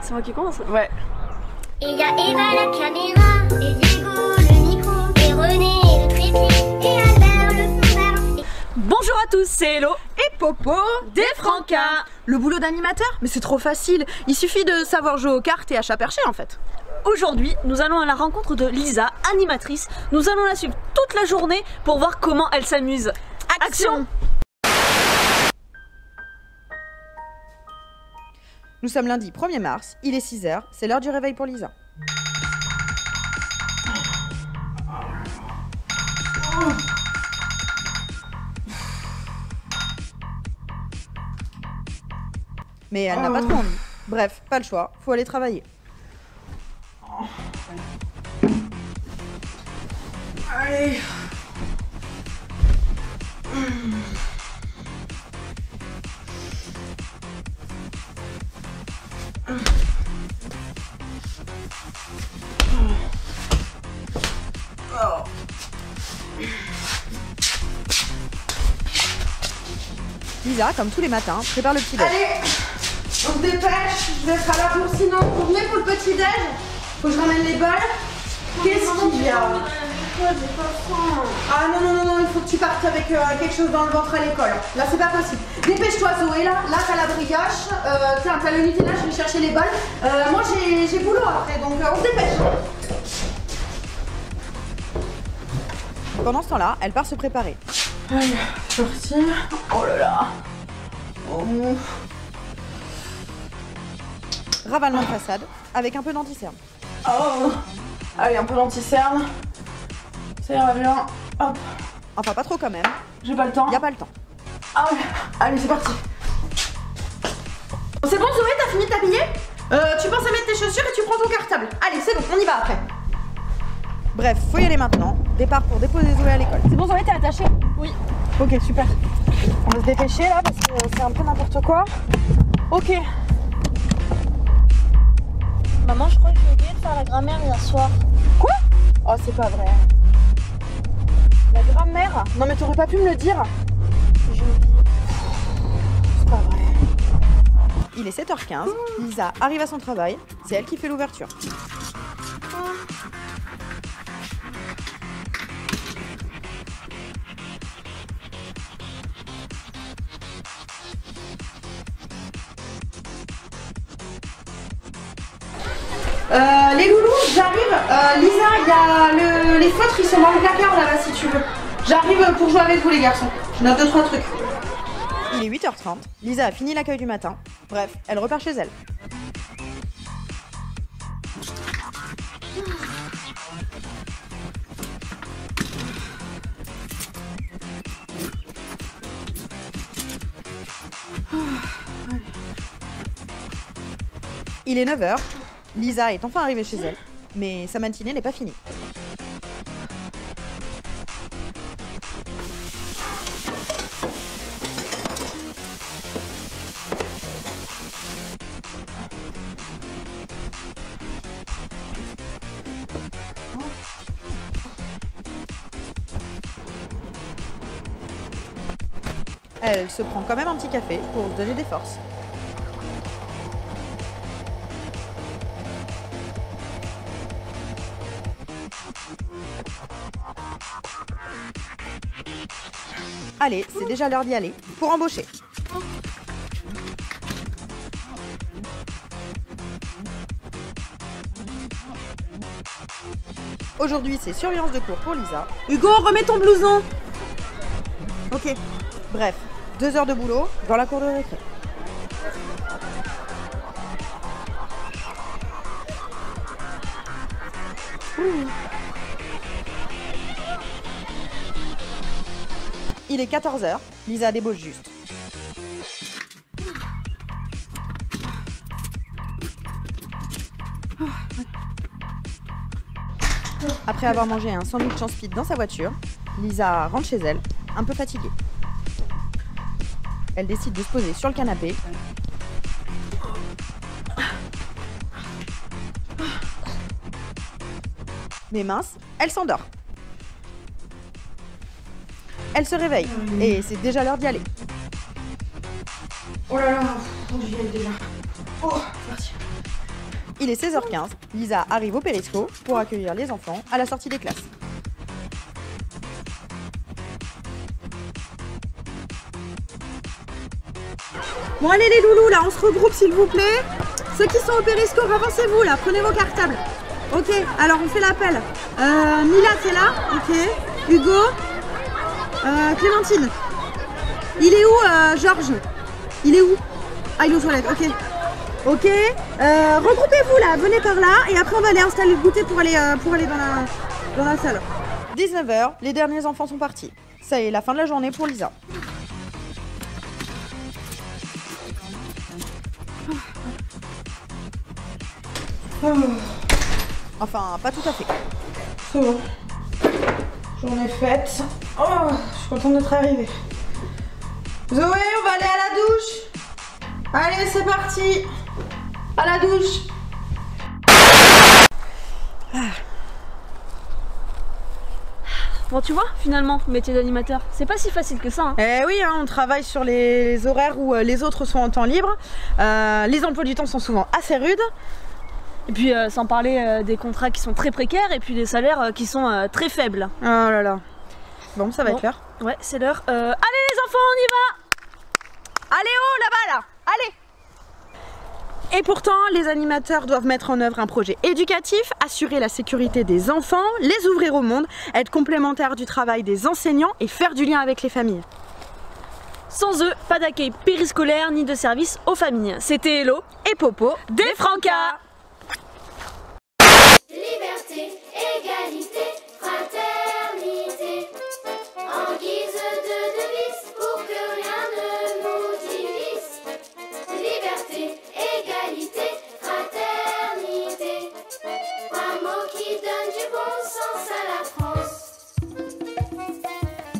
C'est moi qui commence? Ouais. Il y a Eva la caméra, et Diego le micro, et René le trépied, et Albert le fond vert. Bonjour à tous, c'est Hello et Popo des Francas. Le boulot d'animateur? Mais c'est trop facile, il suffit de savoir jouer aux cartes et à chat perché en fait. Aujourd'hui, nous allons à la rencontre de Lisa, animatrice. Nous allons la suivre toute la journée pour voir comment elle s'amuse. Action! Nous sommes lundi 1er mars, il est 6h, c'est l'heure du réveil pour Lisa. Mais elle n'a pas trop envie. Bref, pas le choix, faut aller travailler. Allez. Lisa, comme tous les matins, prépare le petit déj. Allez, on se dépêche, je vais être à l'heure pour sinon. Vous venez pour le petit déj? Faut que je ramène les balles. Qu'est-ce qu'il y a? J'ai pas faim. Ah non, il faut que tu partes avec quelque chose dans le ventre à l'école. Là, c'est pas possible. Dépêche-toi, Zoé, là t'as la brioche. Tiens, t'as le Nutella, je vais chercher les balles. Moi, j'ai boulot après, donc on se dépêche. Pendant ce temps-là, elle part se préparer. Allez, sorti. Oh là là. Oh. Ravalement de façade, avec un peu d'anti-cerne. Oh. Allez, un peu d'anti-cerne. Ça ira bien. Hop. Enfin, pas trop quand même. J'ai pas le temps. Y a pas le temps. Ah ouais. Allez, c'est parti. C'est bon, Zoé, t'as fini de t'habiller? Tu penses à mettre tes chaussures et tu prends ton cartable. Allez, c'est bon, on y va après. Bref, faut y aller maintenant. Départ pour déposer Zoé à l'école. C'est bon, Zoé, t'es attachée? Oui. Ok, super. On va se dépêcher là parce que c'est un peu n'importe quoi. Ok. Maman, je crois que j'ai oublié de faire la grammaire hier soir. Quoi? Oh, c'est pas vrai. La grammaire? Non mais t'aurais pas pu me le dire. J'ai oublié. C'est pas vrai. Il est 7h15, Lisa arrive à son travail, c'est elle qui fait l'ouverture. Les loulous, j'arrive. Lisa, il y a les feutres, ils sont dans le placard là-bas si tu veux. J'arrive pour jouer avec vous les garçons. Je note 2-3 trucs. Il est 8h30, Lisa a fini l'accueil du matin. Bref, elle repart chez elle. Il est 9h, Lisa est enfin arrivée chez elle, mais sa matinée n'est pas finie. Elle se prend quand même un petit café pour se donner des forces. Allez, c'est déjà l'heure d'y aller, pour embaucher. Aujourd'hui, c'est surveillance de cours pour Lisa. Hugo, remets ton blouson. Ok. Bref, 2 heures de boulot dans la cour de récré. Il est 14h, Lisa débauche juste. Après avoir mangé un sandwich en speed dans sa voiture, Lisa rentre chez elle, un peu fatiguée. Elle décide de se poser sur le canapé. Mais mince, elle s'endort. Elle se réveille et c'est déjà l'heure d'y aller. Oh là là, j'y vais déjà. Oh, merci. Il est 16h15, Lisa arrive au Périsco pour accueillir les enfants à la sortie des classes. Bon allez les loulous, là on se regroupe s'il vous plaît. Ceux qui sont au périscope, avancez-vous là, prenez vos cartables. Ok, alors on fait l'appel. Mila, t'es là? Ok. Hugo, Clémentine. Il est où Georges? Il est où? Ah, il est aux toilettes, ok. Ok, regroupez-vous là, venez par là et après on va aller installer le goûter pour aller dans la salle. 19h, les derniers enfants sont partis. Ça y est, la fin de la journée pour Lisa. Enfin, pas tout à fait. C'est bon. Journée faite. Oh, je suis contente d'être arrivée. Zoé, on va aller à la douche. Allez, c'est parti. À la douche. Bon, tu vois, finalement, métier d'animateur, c'est pas si facile que ça. Hein. Eh oui, hein, on travaille sur les horaires où les autres sont en temps libre. Les emplois du temps sont souvent assez rudes. Et puis, sans parler des contrats qui sont très précaires et puis des salaires qui sont très faibles. Oh là là. Bon, ça va être l'heure. Ouais, c'est l'heure. Allez les enfants, on y va! Allez, oh, là-bas, là! Allez! Et pourtant, les animateurs doivent mettre en œuvre un projet éducatif, assurer la sécurité des enfants, les ouvrir au monde, être complémentaires du travail des enseignants et faire du lien avec les familles. Sans eux, pas d'accueil périscolaire ni de service aux familles. C'était Hello Et Popo, des Francas. Liberté, égalité, fraternité, en guise de devise pour que rien ne nous divise. Liberté, égalité, fraternité, un mot qui donne du bon sens à la France.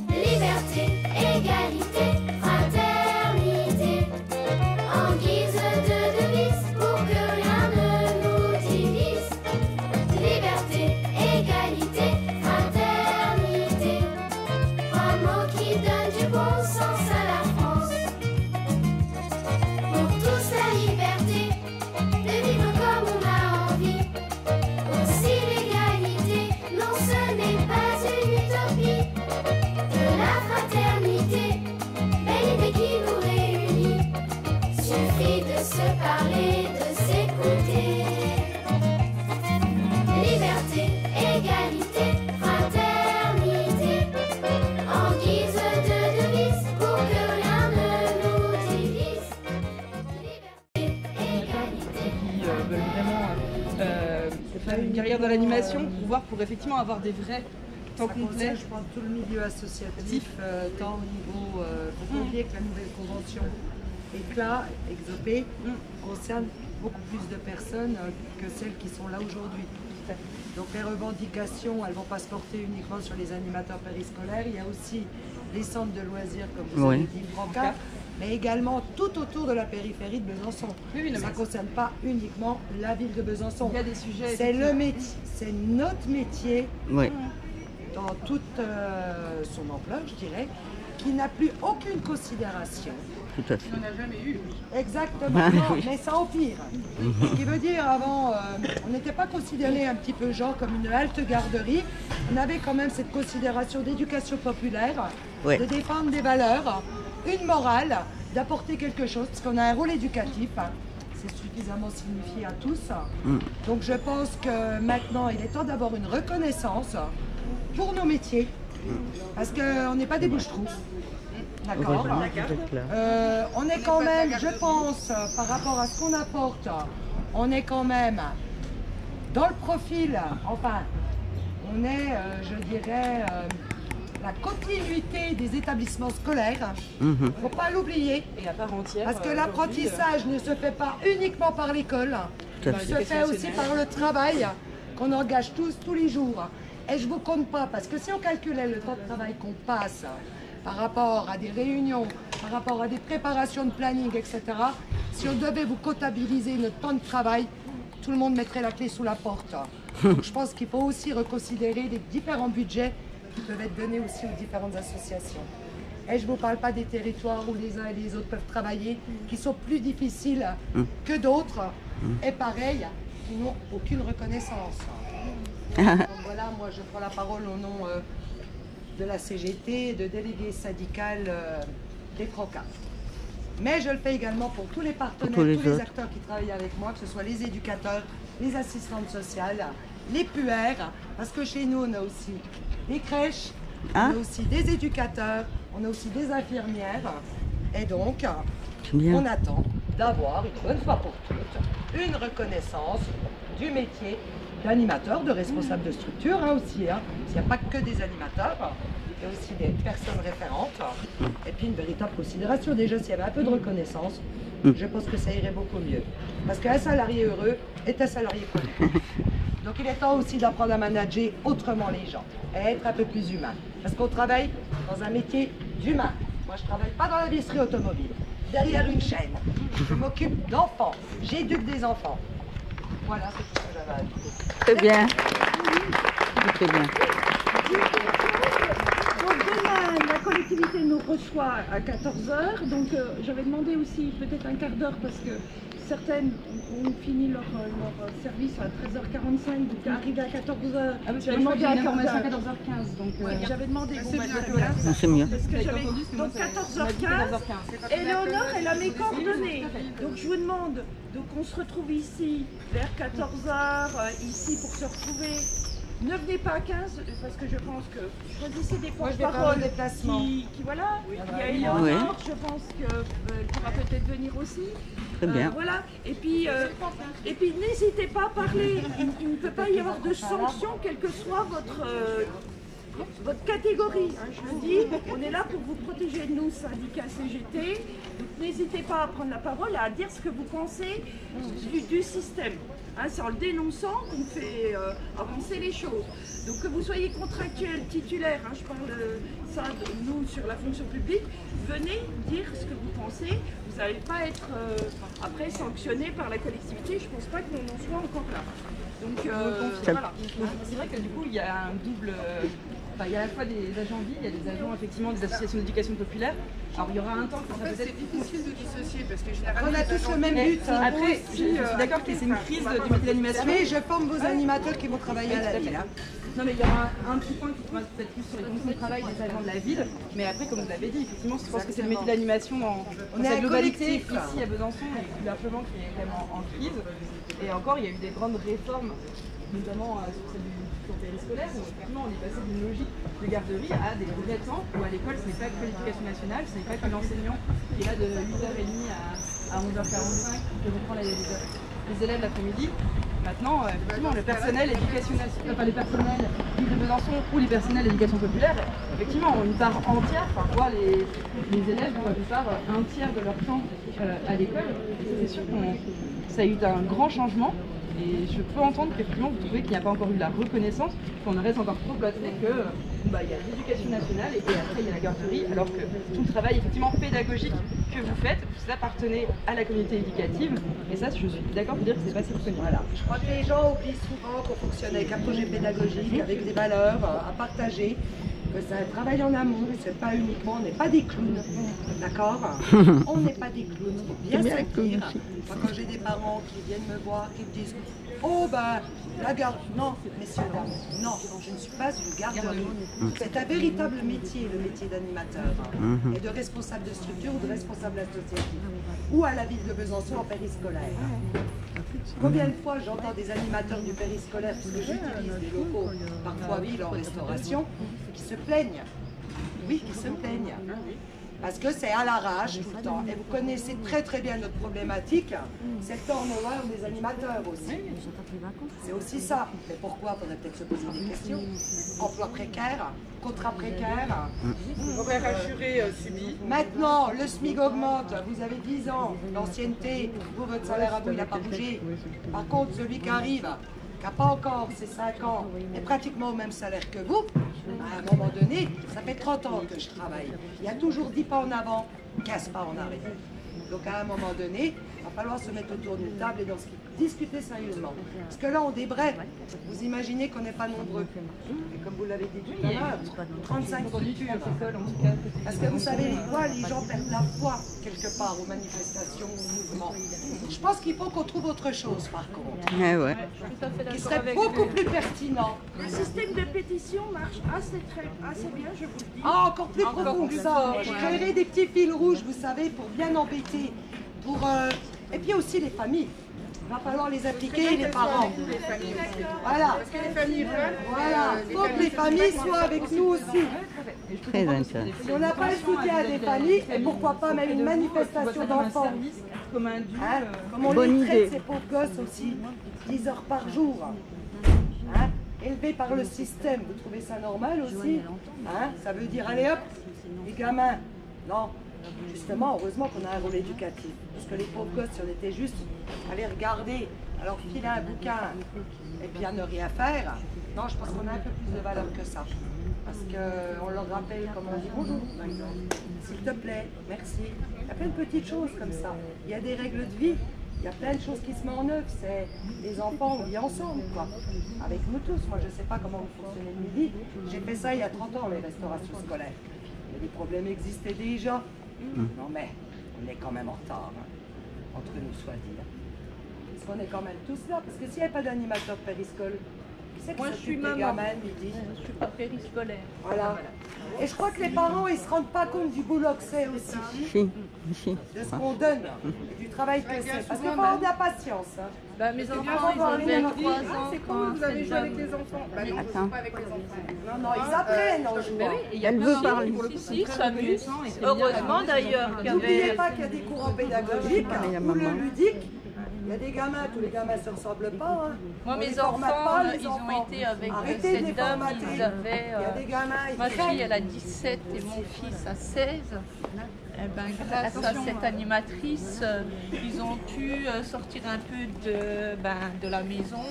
Liberté, égalité, fraternité, en guise de devise pour que rien ne nous divise. Liberté, égalité, fraternité, un mot qui donne du bon sens à la France. Pour tous la liberté, de vivre comme on a envie. Aussi l'égalité, non ce n'est pas une utopie. De la fraternité, belle idée qui nous réunit. Suffit de se parler, de s'écouter. Liberté, égalité, fraternité, en guise de devise pour que rien ne nous divise. Liberté, égalité, Qui veulent vraiment faire une carrière dans l'animation pour effectivement avoir des vrais temps complets. Je pense tout le milieu associatif, tant au niveau, faut pas oublier que la nouvelle convention Éclat, Exopé, concerne beaucoup plus de personnes que celles qui sont là aujourd'hui. Donc les revendications, elles ne vont pas se porter uniquement sur les animateurs périscolaires, il y a aussi les centres de loisirs, comme vous avez dit, Franca, mais également tout autour de la périphérie de Besançon. Ça ne concerne pas uniquement la ville de Besançon. Il y a des sujets. C'est le métier, c'est notre métier dans toute son ampleur, je dirais, qui n'a plus aucune considération. Tout à fait. On n'en a jamais eu. Exactement, non, mais ça empire. Ce qui veut dire, avant, on n'était pas considéré un petit peu genre comme une halte garderie. On avait quand même cette considération d'éducation populaire, de défendre des valeurs, une morale, d'apporter quelque chose, parce qu'on a un rôle éducatif. C'est suffisamment signifié à tous. Donc je pense que maintenant, il est temps d'avoir une reconnaissance pour nos métiers, parce qu'on n'est pas des bouches-trous. D'accord. On est quand même, je pense, par rapport à ce qu'on apporte, on est quand même dans le profil, enfin, on est, je dirais, la continuité des établissements scolaires. Il ne faut pas l'oublier. Et à part entière. Parce que l'apprentissage ne se fait pas uniquement par l'école, il se fait aussi par le travail qu'on engage tous les jours. Et je ne vous compte pas, parce que si on calculait le temps de travail qu'on passe par rapport à des réunions, par rapport à des préparations de planning, etc., si on devait vous comptabiliser notre temps de travail, tout le monde mettrait la clé sous la porte. Donc je pense qu'il faut aussi reconsidérer les différents budgets qui peuvent être donnés aussi aux différentes associations. Et je ne vous parle pas des territoires où les uns et les autres peuvent travailler, qui sont plus difficiles que d'autres. Et pareil, qui n'ont aucune reconnaissance. Donc voilà, moi je prends la parole au nom de la CGT, de délégué syndical des Trocas. Mais je le fais également pour tous les partenaires, tous les acteurs qui travaillent avec moi, que ce soit les éducateurs, les assistantes sociales, les puères, parce que chez nous on a aussi des crèches, on a aussi des éducateurs, on a aussi des infirmières, et donc on attend d'avoir une bonne fois pour toutes une reconnaissance du métier d'animateur, de responsable de structure aussi. Hein. Il n'y a pas que des animateurs, il y a aussi des personnes référentes, et puis une véritable considération. Déjà, s'il y avait un peu de reconnaissance, je pense que ça irait beaucoup mieux. Parce qu'un salarié heureux est un salarié connu. Donc il est temps aussi d'apprendre à manager autrement les gens, à être un peu plus humain. Parce qu'on travaille dans un métier d'humain. Moi, je ne travaille pas dans l'industrie automobile. Derrière une chaîne, je m'occupe d'enfants, j'éduque des enfants. Voilà, c'est tout ce que j'avais à dire. Très bien. Très bien. Donc demain, la collectivité nous reçoit à 14 h. Donc j'avais demandé aussi peut-être un quart d'heure parce que certaines ont fini leur service à 13h45, donc arrivé à 14 h. J'avais demandé à 14h15. Donc j'avais demandé C'est mieux. parce que j'avais donc 14h15. Éléonore, elle a mes coordonnées. Donc je vous demande qu'on se retrouve ici vers 14h ici pour se retrouver. Ne venez pas à 15 parce que je pense que choisissez des porte-paroles qui voilà. Il y a Éléonore, je pense qu'elle pourra peut-être venir aussi. Très bien. Voilà. Et puis n'hésitez pas à parler. Il ne peut pas y avoir de sanctions quelle que soit votre catégorie, hein, je le dis, on est là pour vous protéger, nous, syndicats CGT, donc n'hésitez pas à prendre la parole et à dire ce que vous pensez du système. Hein, c'est en le dénonçant qu'on fait avancer les choses. Donc que vous soyez contractuel, titulaire, hein, je parle ça de nous sur la fonction publique, venez dire ce que vous pensez. Vous n'allez pas être après sanctionné par la collectivité, je ne pense pas que l'on en soit encore là. Donc voilà. C'est vrai que du coup il y a un double... il y a à la fois des agents vie, il y a des agents effectivement des associations d'éducation populaire. Alors il y aura un temps que ça peut être difficile de dissocier parce que généralement On a tous le même but. Hein. Après, je suis d'accord que c'est une crise du métier d'animation. Mais je forme vos animateurs qui vont travailler à la ville. Hein. Non mais il y aura un petit point qui pourra peut-être plus sur les conditions de travail des agents de la ville. Mais après, comme vous l'avez dit, effectivement, je pense que c'est le métier d'animation dans sa globalité ici à Besançon et plus largement qui est vraiment en crise. Et encore, il y a eu des grandes réformes, notamment sur celle du périscolaire, où effectivement on est passé d'une logique de garderie à des vrais temps où à l'école ce n'est pas que l'éducation nationale, ce n'est pas que l'enseignant qui est là de 8h30 à 11h45 qui reprend les élèves l'après-midi. Maintenant, effectivement, le personnel éducation nationale, enfin les personnels de Besançon ou les personnels d'éducation populaire, effectivement, ont une part entière, parfois les élèves pour la plupart un tiers de leur temps à l'école. C'est sûr que ça a eu un grand changement. Et je peux entendre qu'effectivement vous trouvez qu'il n'y a pas encore eu la reconnaissance, qu'on reste encore trop cloîtré que il y a l'éducation nationale et après il y a la garderie, alors que tout le travail effectivement pédagogique que vous faites, vous appartenez à la communauté éducative, et ça je suis d'accord pour dire que c'est pas si reconnu. Voilà. Je crois que les gens oublient souvent qu'on fonctionne avec un projet pédagogique, avec des valeurs à partager, que c'est un travail en amont, c'est pas uniquement, on n'est pas des clowns, d'accord? On n'est pas des clowns, il faut bien se le dire. Moi, quand j'ai des parents qui viennent me voir, qui me disent « Oh ben, la garde... » Non, messieurs, dames, non, je ne suis pas une garderie. C'est un véritable métier, le métier d'animateur, et de responsable de structure ou de responsable associatif, ou à la ville de Besançon en périscolaire. Combien de fois j'entends des animateurs du périscolaire, parce que j'utilise des locaux par 3000 en restauration, qui se plaignent. Oui, qui se plaignent. Parce que c'est à l'arrache tout le temps. Et vous connaissez très très bien notre problématique, c'est le turnover des animateurs aussi. C'est aussi ça. Mais pourquoi? Il faudrait peut-être se poser des questions. Emploi précaire, contrat précaire. horaire assuré subi. Maintenant, le SMIC augmente, vous avez 10 ans d'ancienneté, vous, votre salaire à vous, il n'a pas bougé. Par contre, celui qui arrive, qui n'a pas encore ses 5 ans, est pratiquement au même salaire que vous, à un moment donné, ça fait 30 ans que je travaille. Il y a toujours 10 pas en avant, 15 pas en arrière. Donc à un moment donné, Il va falloir se mettre autour d'une table et discuter sérieusement. Parce que là, on débraie. Vous imaginez qu'on n'est pas nombreux. Et comme vous l'avez dit tout à l'heure, 35 structures. Parce que vous savez quoi, les gens perdent la foi quelque part aux manifestations, aux mouvements. Je pense qu'il faut qu'on trouve autre chose par contre. Eh ouais. Qui serait beaucoup plus pertinent. Le système de pétition marche assez bien, je vous le dis. Ah, encore plus profond que ça. Je créerai des petits fils rouges, vous savez, pour bien embêter. Et puis aussi les familles. Il va falloir les appliquer, les parents. Voilà. Parce que les familles veulent. Voilà. Il faut que les familles soient avec nous aussi. Très intéressant. Si on n'a pas le soutien des familles, et pourquoi pas même une manifestation d'enfants. Comme un dû. Comme on Bonne les traite, idée. ces pauvres gosses aussi, 10 heures par jour. Hein, élevés par le système, vous trouvez ça normal aussi? Hein, ça veut dire, allez hop, les gamins. Non, justement, heureusement qu'on a un rôle éducatif. Parce que les pauvres gosses, si on était juste à les regarder, alors filer un bouquin et puis à ne rien faire, non, je pense qu'on a un peu plus de valeur que ça. Parce qu'on leur rappelle comment on dit bonjour, par exemple. S'il te plaît, merci. Il y a plein de petites choses comme ça. Il y a des règles de vie. Il y a plein de choses qui se mettent en œuvre. C'est les enfants, on vit ensemble, quoi. Avec nous tous. Moi, je ne sais pas comment vous fonctionnez le midi. J'ai fait ça il y a 30 ans, les restaurations scolaires. Mais les problèmes existaient déjà. Non, mais on est quand même en retard, hein, entre nous soit dit. Parce qu'on est quand même tous là. Parce que s'il n'y avait pas d'animateur périscole, qui c'est qui Moi, je suis s'occupe des maman. gamins le midi? Je suis pas périscolaire. Voilà. Et je crois que les parents, ils ne se rendent pas compte du boulot que c'est aussi. Si. De ce qu'on donne, et du travail que c'est. Parce qu'il faut avoir de la patience. Hein. Bah, mes enfants, bien, ils on va avaient aller 3 ans C'est quand comment vous avez cette joué avec dame- les enfants? Bah non, Attends. pas avec les enfants. Non, ils apprennent en jouant. Elle veut parler. Si, s'amuse. Heureusement d'ailleurs qu'il y N'oubliez avait... pas qu'il y a des courants pédagogiques parler à ou le maman. ludique. Il y a des gamins, tous les gamins ne se ressemblent pas. Hein. Moi, On mes les formate enfants, pas, les ils enfants. ont été avec Arrêtez de les cette dame, formater. ils avaient... Il y a des gamins, ils Ma craignent. fille, elle a 17 et mon fils a 16. Eh ben, grâce à cette animatrice, ils ont pu sortir un peu de la maison,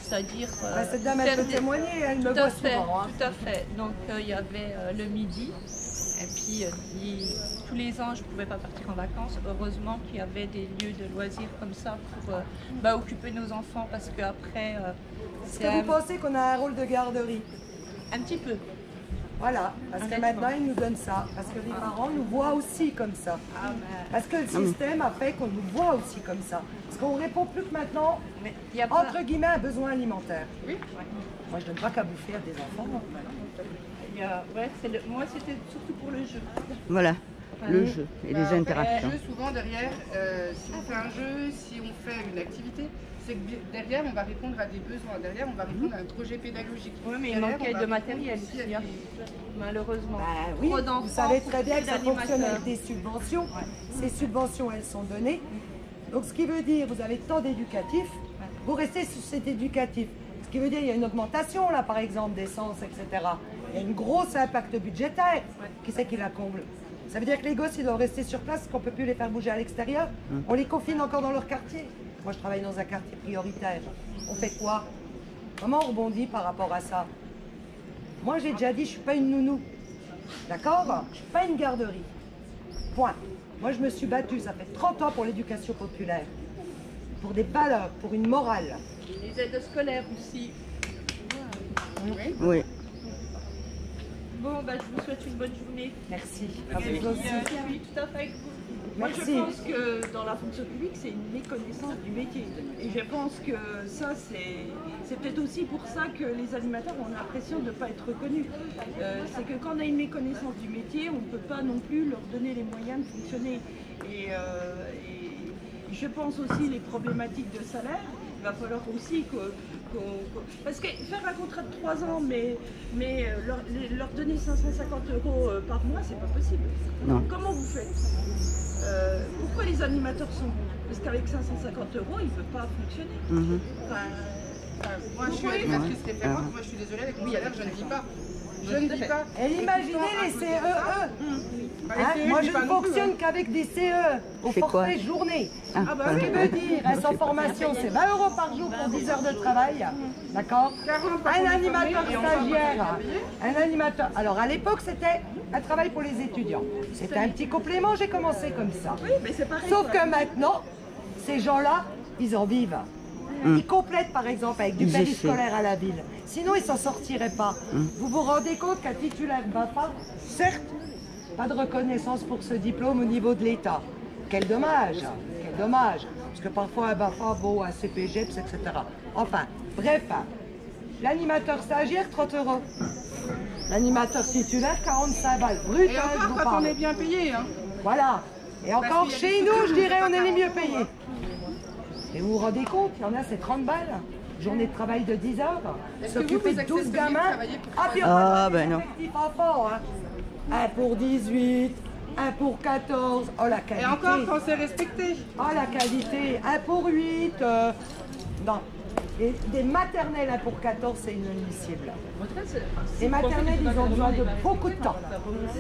c'est-à-dire... Bah, cette dame, elle faire peut des- témoigner, elle me Tout voit à fait, souvent. Hein. tout à fait. Donc il y avait le midi, et puis tous les ans je ne pouvais pas partir en vacances. Heureusement qu'il y avait des lieux de loisirs comme ça pour occuper nos enfants, parce qu'après Est-ce c'est que vous pensez qu'on a un rôle de garderie? un petit peu. Voilà, parce que maintenant ils nous donnent ça, parce que les parents nous voient aussi comme ça. Parce que le système a fait qu'on nous voit aussi comme ça. Parce qu'on répond plus que maintenant, Mais il y a pas... entre guillemets, à besoin alimentaire. Oui. Moi je donne pas qu'à bouffer à des enfants. Moi c'était surtout pour le jeu. Voilà, le jeu et les interactions. Le jeu, souvent derrière, si on fait un jeu, si on fait une activité, c'est que derrière on va répondre à des besoins, derrière on va répondre à un projet pédagogique. Oui, mais il Derrière, manquait on va de répondre matériel aussi ici, à hein, des- malheureusement. Bah oui, Trop vous d'enfants, savez très bien que plus ça fonctionne d'animateurs. avec des subventions. Ces subventions, elles sont données. Donc ce qui veut dire, vous avez tant d'éducatifs, vous restez sur cet éducatif. Ce qui veut dire, il y a une augmentation là, par exemple, d'essence, etc. Il y a une grosse impact budgétaire. Qui c'est qui la comble? Ça veut dire que les gosses, ils doivent rester sur place, parce qu'on ne peut plus les faire bouger à l'extérieur. On les confine encore dans leur quartier. Moi, je travaille dans un quartier prioritaire. On fait quoi? Comment on rebondit par rapport à ça? Moi, j'ai déjà dit, je ne suis pas une nounou. D'accord? Je ne suis pas une garderie. Point. Moi, je me suis battue, ça fait 30 ans pour l'éducation populaire. Pour des valeurs, pour une morale. Les aides scolaires aussi. Oui. Bon, bah, je vous souhaite une bonne journée. Merci. Et À puis, vous aussi. je suis tout à fait avec vous. Moi, Merci. je pense que dans la fonction publique, c'est une méconnaissance du métier. Et je pense que ça, c'est peut-être aussi pour ça que les animateurs ont l'impression de ne pas être reconnus. C'est que quand on a une méconnaissance du métier, on ne peut pas non plus leur donner les moyens de fonctionner. Et je pense aussi les problématiques de salaire. Il va falloir aussi parce que faire un contrat de 3 ans, mais leur donner 550 € par mois, c'est pas possible. Non. Comment vous faites? Pourquoi les animateurs sont bons? Parce qu'avec 550 € ils ne peuvent pas fonctionner. Moi je suis animatrice référente, moi je suis désolée, avec mon salaire je ne vis pas. Je ne vis pas. Et imaginez les CEE. Bah, Hein, les CE, moi, je je vis pas ne non plus, fonctionne qu'avec des CE au C'est quoi? forfait journée. Ah, bah Ce qui oui, veut dire, sans formation, c'est 20 € par jour pour 10 heures de travail. D'accord? 40 par Un jour, animateur et on va stagiaire. Un animateur. Alors, à l'époque, c'était un travail pour les étudiants. C'était un petit complément, j'ai commencé comme ça. Oui, mais c'est pareil. Sauf que maintenant, Ces gens-là, ils en vivent. Ils complètent par exemple avec du périscolaire à la ville. Sinon, ils s'en sortiraient pas. Vous vous rendez compte qu'un titulaire BAFA, certes, pas de reconnaissance pour ce diplôme au niveau de l'État. Quel dommage, quel dommage. Parce que parfois un BAFA vaut un CPGEPS, etc. Enfin, bref, l'animateur stagiaire, 30 €. L'animateur titulaire, 45 balles. Brut, Et encore quand on est bien payé. Hein. Voilà. Et encore chez nous, je dirais, on est les mieux payés. Et vous vous rendez compte, il y en a, c'est 30 balles. Journée de travail de 10 heures. S'occuper de 12 gamins. Ah, puis on va ben non. enfants, hein. Un pour 18, un pour 14. Oh, la qualité. Et encore quand c'est respecté. Oh, la qualité. Un pour 8. Non. Et des maternelles, un pour 14, c'est inadmissible. Les maternelles, ils ont besoin de beaucoup de temps.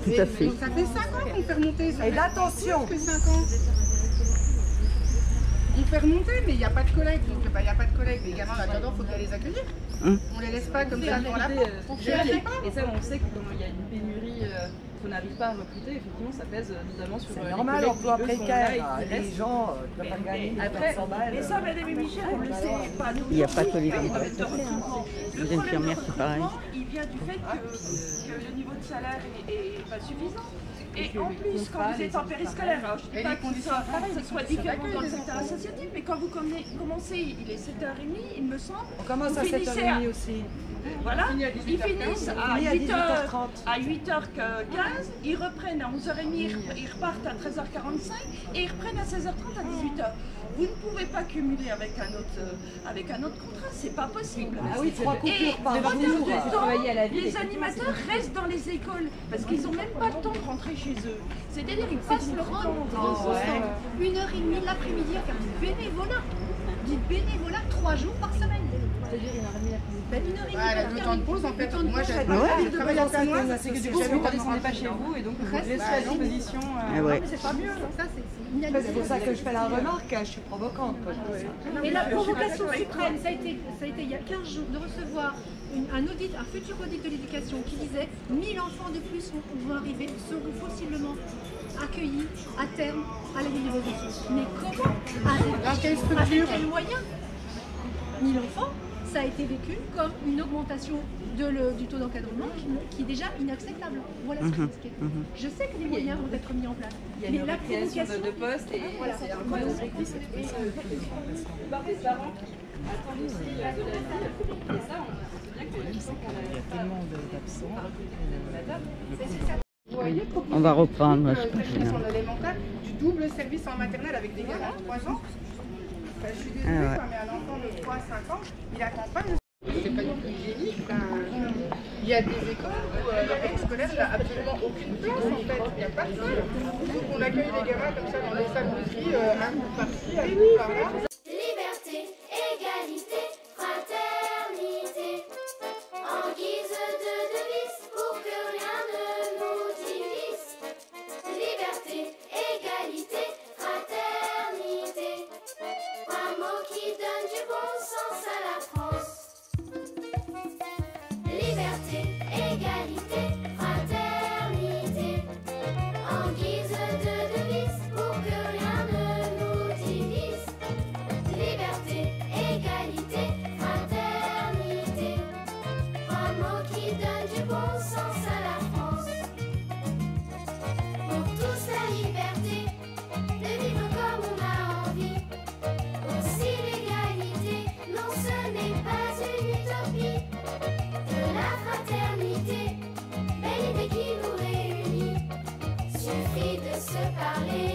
Tout à fait. Donc ça fait 5 ans qu'on fait remonter. Ça Et fait d'attention. plus que 5 ans. On fait remonter, mais il n'y a pas de collègues. Donc il n'y a pas de collègues. Les gamins, en attendant, il faut bien les accueillir. On les laisse pas comme ça devant la porte. Et ça, on sait que quand il y a une pénurie, qu'on n'arrive pas à recruter, effectivement, ça pèse notamment sur C'est les normal, collègues emploi qui, eux, sont là précaire. et qui Les restent. gens ne peuvent pas gagner après, 400 balles. Et ça, Madame et Michel, on le sait pas. Il n'y a pas que les Le Les infirmières, c'est pareil. il vient du fait que le niveau de salaire est pas suffisant. Et en plus, quand vous êtes en périscolaire, alors je ne dis pas que ce soit différent dans le secteur associatif, mais quand vous commencez, il est 7h30, il me semble. On commence vous à finissez 7h30 aussi. Voilà, ils finissent à Oui, à 8h30. 18h30. À 8h15, ils reprennent à 11h30, ils repartent à 13h45 et ils reprennent à 16h30 à 18h. Vous ne pouvez pas cumuler avec un autre contrat, c'est pas possible. Ah oui, 3 Et coupures par pendant jour. ce temps, les animateurs restent dans les écoles parce qu'ils n'ont même pas le temps de rentrer chez eux. C'est-à-dire qu'ils passent leur temps. 1h30 l'après-midi à faire du bénévolat. Du bénévolat 3 jours par semaine. C'est-à-dire 1h30 Une heure et demie. Elle a 2 temps de pause en fait. Moi j'ai Ouais. travaillé à Canoise, c'est que du coup Vous ne descendez pas chez vous et donc vous laissez à disposition. Ah ouais. C'est pas mieux. Ça, c'est C'est pour ça que je fais la remarque, hein, je suis provocante. Quoi. Et la provocation suprême, ça a été il y a 15 jours de recevoir un futur audit de l'éducation qui disait 1000 enfants de plus vont arriver, seront possiblement accueillis à terme à la ville de Besançon. Mais comment? Dans quelle structure? Avec quels moyens? 1000 enfants, ça a été vécu comme une augmentation du taux d'encadrement qui est déjà inacceptable. Voilà ce que je explique. Je sais que les moyens vont être mis en place. Il y a une création de postes et c'est un peu objectif. La plupart des parents attendent aussi de la ville. Et ça, on sait bien que les gens qui ont tellement d'absents. Vous voyez, On va reprendre. en élémentaire, du double service en maternelle avec des gamins de 3 ans. Enfin, je suis désolée, Ah ouais. mais un enfant de 3-5 ans, il attend pas. C'est pas du tout hygiénique. Il y a des écoles où le périscolaire n'a absolument aucune place en fait. Il n'y a pas de salle. Donc on accueille les gamins comme ça dans les salles de tri, un coup par-ci, un coup par-là. Liberté, égalité, fraternité, en guise de devise pour que rien ne nous divise. Liberté, égalité, fraternité, un mot qui donne du bon sens à la France. Liberté, égalité, fraternité, en guise de devise pour que rien ne nous divise. Liberté, égalité, fraternité, un mot qui donne du bon sens à la France. Pour tous la liberté, de vivre comme on a envie. Aussi l'égalité, non ce n'est pas une utopie. De la fraternité, belle idée qui nous réunit. Suffit de se parler